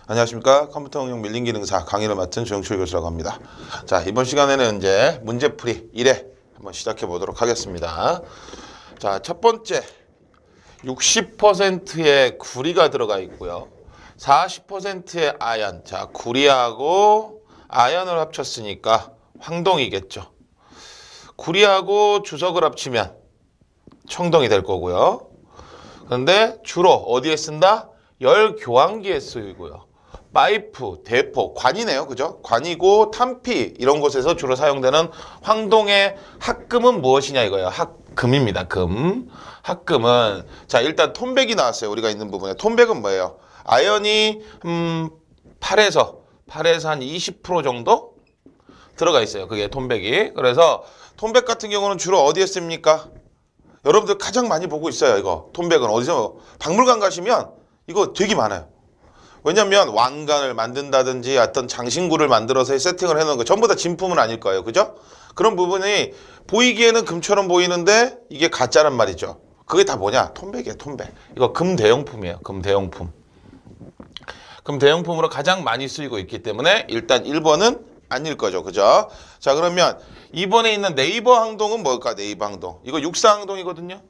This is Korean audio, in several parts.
안녕하십니까. 컴퓨터 응용 밀링 기능사 강의를 맡은 조영철 교수라고 합니다. 자, 이번 시간에는 이제 문제풀이 1회 한번 시작해 보도록 하겠습니다. 자, 첫 번째 60%의 구리가 들어가 있고요. 40%의 아연. 자, 구리하고 아연을 합쳤으니까 황동이겠죠. 구리하고 주석을 합치면 청동이 될 거고요. 그런데 주로 어디에 쓴다? 열 교환기에 쓰이고요. 파이프, 대포, 관이네요. 그죠? 관이고 탄피 이런 곳에서 주로 사용되는 황동의 합금은 무엇이냐 이거예요. 합금입니다. 금. 합금은 자, 일단 톤백이 나왔어요. 우리가 있는 부분에. 톤백은 뭐예요? 아연이 8에서 한 20% 정도 들어가 있어요. 그게 톤백이. 그래서 톤백 같은 경우는 주로 어디에 씁니까? 여러분들 가장 많이 보고 있어요. 이거 톤백은 어디서 박물관 가시면 이거 되게 많아요. 왜냐면 왕관을 만든다든지 어떤 장신구를 만들어서 세팅을 해놓은 거 전부 다 진품은 아닐 거예요. 그죠? 그런 부분이 보이기에는 금처럼 보이는데 이게 가짜란 말이죠. 그게 다 뭐냐? 톤백이에요. 톤백. 이거 금 대용품이에요. 금 대용품. 금 대용품으로 가장 많이 쓰이고 있기 때문에 일단 1번은 아닐 거죠. 그죠? 자, 그러면 2번에 있는 네이버 항동은 뭘까? 네이버 항동. 이거 육사 항동이거든요.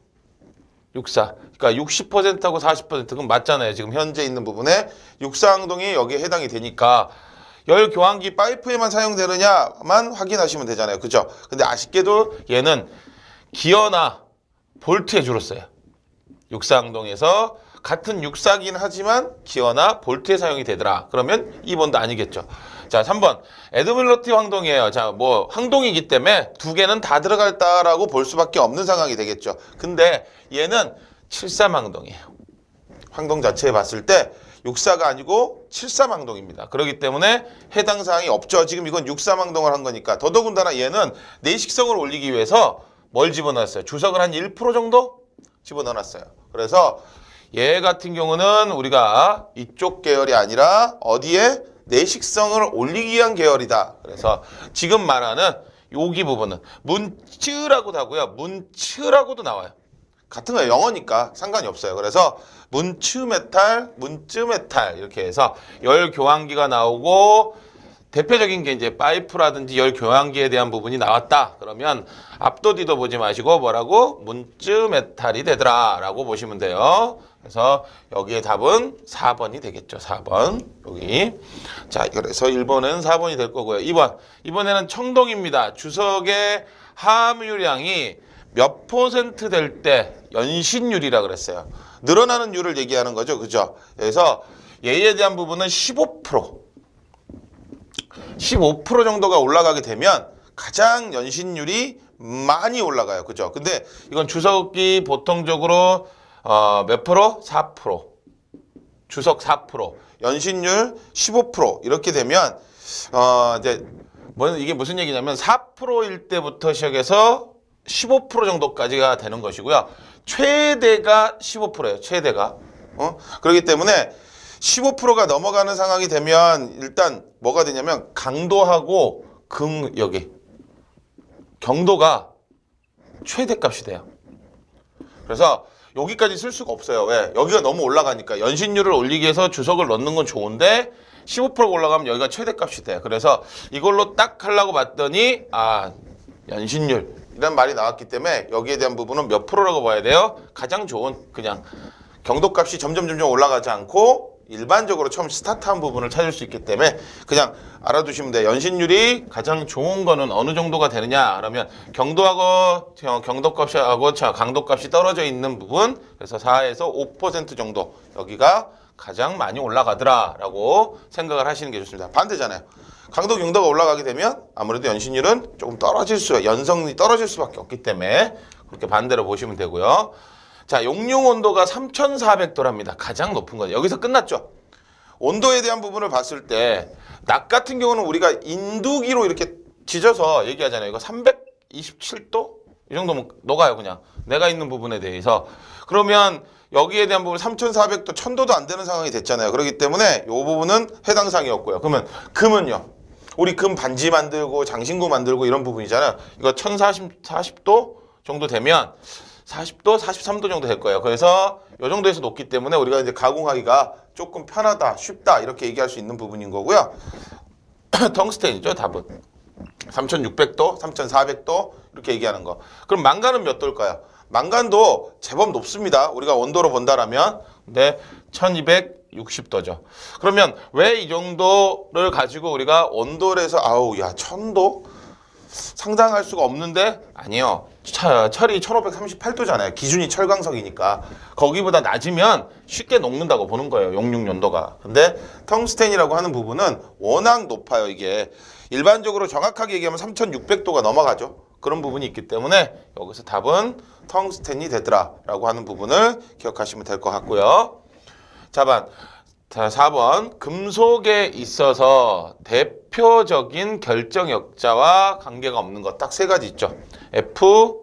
육사. 그러니까 60%하고 40% 그건 맞잖아요. 지금 현재 있는 부분에 육사 항동이 여기에 해당이 되니까 열 교환기 파이프에만 사용되느냐만 확인하시면 되잖아요. 그죠? 근데 아쉽게도 얘는 기어나 볼트에 주로 써요. 육사 항동에서 같은 육사긴 하지만 기어나 볼트에 사용이 되더라. 그러면 2번도 아니겠죠. 자, 3번. 에드밀러티 황동이에요. 자, 뭐 황동이기 때문에 두 개는 다 들어갔다라고 볼 수밖에 없는 상황이 되겠죠. 근데 얘는 73 황동이에요. 황동 자체에 봤을 때 육사가 아니고 73 황동입니다. 그렇기 때문에 해당 사항이 없죠. 지금 이건 63 황동을 한 거니까. 더더군다나 얘는 내식성을 올리기 위해서 뭘 집어넣었어요? 주석을 한 1% 정도 집어넣어놨어요. 그래서 얘 같은 경우는 우리가 이쪽 계열이 아니라 어디에? 내식성을 올리기 위한 계열이다. 그래서 지금 말하는 여기 부분은 문츠라고도 하고요. 문츠라고도 나와요. 같은 거예요. 영어니까 상관이 없어요. 그래서 문츠메탈, 문츠메탈 이렇게 해서 열 교환기가 나오고 대표적인 게 이제 파이프라든지 열 교환기에 대한 부분이 나왔다. 그러면 앞도 뒤도 보지 마시고 뭐라고? 문츠메탈이 되더라 라고 보시면 돼요. 그래서 여기에 답은 4번이 되겠죠. 4번. 여기. 자, 그래서 1번은 4번이 될 거고요. 2번. 이번에는 청동입니다. 주석의 함유량이 몇 % 될 때 연신율이라 그랬어요. 늘어나는 율을 얘기하는 거죠. 그죠? 그래서 얘에 대한 부분은 15%. 15% 정도가 올라가게 되면 가장 연신율이 많이 올라가요. 그죠? 근데 이건 주석이 보통적으로 몇 프로? 4%. 주석 4%. 연신율 15% 이렇게 되면 이제 이게 무슨 얘기냐면 4%일 때부터 시작해서 15% 정도까지가 되는 것이고요. 최대가 15%예요. 최대가. 그렇기 때문에 15%가 넘어가는 상황이 되면 일단 뭐가 되냐면 강도하고 여기 경도가 최대값이 돼요. 그래서 여기까지 쓸 수가 없어요. 왜? 여기가 너무 올라가니까. 연신율을 올리기 위해서 주석을 넣는 건 좋은데 15%가 올라가면 여기가 최대값이 돼요. 그래서 이걸로 딱 하려고 봤더니 연신율 이란 말이 나왔기 때문에 여기에 대한 부분은 몇 프로라고 봐야 돼요? 가장 좋은 그냥 경도값이 점점 올라가지 않고 일반적으로 처음 스타트한 부분을 찾을 수 있기 때문에 그냥 알아두시면 돼요. 연신율이 가장 좋은 거는 어느 정도가 되느냐 그러면 경도하고 경도값하고 강도값이 떨어져 있는 부분 그래서 4에서 5% 정도 여기가 가장 많이 올라가더라 라고 생각을 하시는 게 좋습니다. 반대잖아요. 강도 경도가 올라가게 되면 아무래도 연신율은 조금 연성이 떨어질 수밖에 없기 때문에 그렇게 반대로 보시면 되고요. 자, 용융 온도가 3400도랍니다. 가장 높은 거죠. 여기서 끝났죠. 온도에 대한 부분을 봤을 때 낮 같은 경우는 우리가 인두기로 이렇게 지져서 얘기하잖아요. 이거 327도? 이 정도면 녹아요. 그냥 내가 있는 부분에 대해서. 그러면 여기에 대한 부분 3400도, 1000도도 안 되는 상황이 됐잖아요. 그렇기 때문에 이 부분은 해당 사항이었고요. 그러면 금은요. 우리 금 반지 만들고 장신구 만들고 이런 부분이잖아요. 이거 1040도 정도 되면 40도, 43도 정도 될 거예요. 그래서 이 정도에서 높기 때문에 우리가 이제 가공하기가 조금 편하다, 쉽다 이렇게 얘기할 수 있는 부분인 거고요. 텅스텐이죠, 답은. 3600도, 3400도 이렇게 얘기하는 거. 그럼 망간은 몇 도일까요? 망간도 제법 높습니다. 우리가 온도로 본다라면. 근데 1260도죠. 그러면 왜 이 정도를 가지고 우리가 온도를 해서 아우 야 1000도? 상상할 수가 없는데 아니요. 철이 1538도잖아요. 기준이 철광석이니까. 거기보다 낮으면 쉽게 녹는다고 보는 거예요. 용융 연도가. 근데 텅스텐이라고 하는 부분은 워낙 높아요. 이게 일반적으로 정확하게 얘기하면 3600도가 넘어가죠. 그런 부분이 있기 때문에 여기서 답은 텅스텐이 되더라라고 하는 부분을 기억하시면 될 것 같고요. 자, 4번. 금속에 있어서 대표적인 결정역자와 관계가 없는 것 딱 세 가지 있죠. F,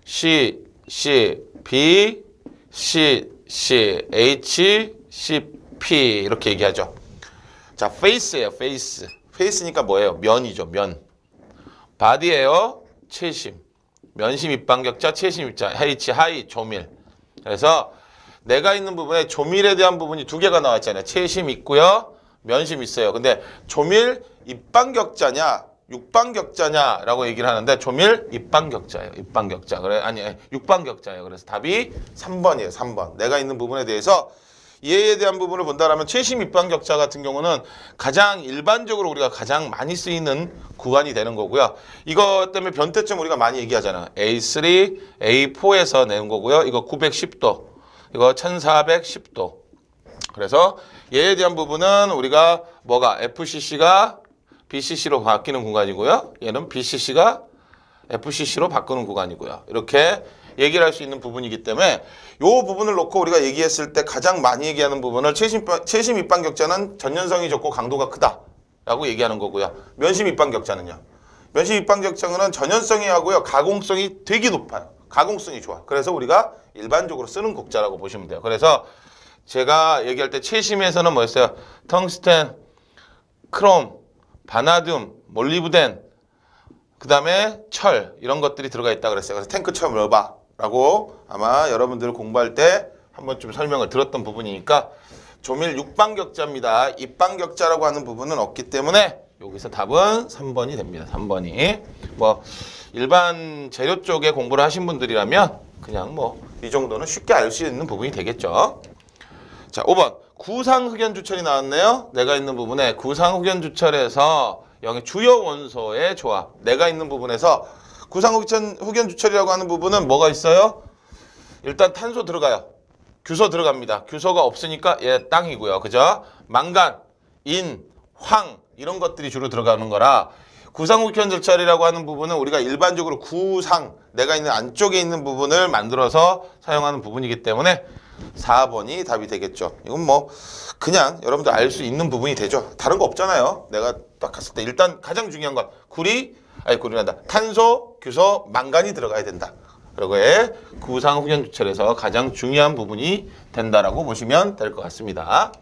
C, C, B, C, C, H, C, P 이렇게 얘기하죠. 자, face예요. face. face니까 뭐예요? 면이죠. 면. body예요. 채심. 면심 입방격자, 채심 입자. H, 하이, 조밀. 그래서 내가 있는 부분에 조밀에 대한 부분이 두 개가 나와 있잖아요. 채심 있고요. 면심 있어요. 근데 조밀 입방격자냐, 육방격자냐라고 얘기를 하는데 조밀 입방격자예요. 입방격자. 그래 아니 육방격자예요. 그래서 답이 3번이에요. 3번. 내가 있는 부분에 대해서 얘에 대한 부분을 본다라면 채심 입방격자 같은 경우는 가장 일반적으로 우리가 가장 많이 쓰이는 구간이 되는 거고요. 이것 때문에 변태점 우리가 많이 얘기하잖아요. A3, A4에서 내는 거고요. 이거 910도. 이거 1410도. 그래서 얘에 대한 부분은 우리가 뭐가 FCC가 BCC로 바뀌는 구간이고요. 얘는 BCC가 FCC로 바꾸는 구간이고요. 이렇게 얘기를 할 수 있는 부분이기 때문에 이 부분을 놓고 우리가 얘기했을 때 가장 많이 얘기하는 부분을 채심 입방격자는 전연성이 적고 강도가 크다라고 얘기하는 거고요. 면심 입방격자는요. 면심 입방격자는 전연성이 하고요. 가공성이 되게 높아요. 가공성이 좋아. 그래서 우리가 일반적으로 쓰는 곡자라고 보시면 돼요. 그래서 제가 얘기할 때 채심에서는 뭐였어요? 텅스텐, 크롬, 바나듐, 몰리브덴, 그 다음에 철 이런 것들이 들어가 있다 그랬어요. 그래서 탱크 처음 열어봐라고 아마 여러분들 공부할 때 한 번쯤 설명을 들었던 부분이니까 조밀 육방격자입니다. 입방격자라고 하는 부분은 없기 때문에 여기서 답은 3번이 됩니다. 3번이. 뭐 일반 재료 쪽에 공부를 하신 분들이라면 그냥 뭐 이 정도는 쉽게 알 수 있는 부분이 되겠죠. 자, 5번. 구상흑연주철이 나왔네요. 내가 있는 부분에 구상흑연주철에서 영의 주요 원소의 조합. 내가 있는 부분에서 구상흑연주철이라고 하는 부분은 뭐가 있어요? 일단 탄소 들어가요. 규소 들어갑니다. 규소가 없으니까 얘 땅이고요. 그죠? 망간, 인, 황 이런 것들이 주로 들어가는 거라 구상흑연주철이라고 하는 부분은 우리가 일반적으로 구상, 내가 있는 안쪽에 있는 부분을 만들어서 사용하는 부분이기 때문에 4번이 답이 되겠죠. 이건 뭐 그냥 여러분들 알 수 있는 부분이 되죠. 다른 거 없잖아요. 내가 딱 갔을 때 일단 가장 중요한 건 구리란다. 탄소, 규소, 망간이 들어가야 된다. 그리고에 구상흑연주철에서 가장 중요한 부분이 된다라고 보시면 될 것 같습니다.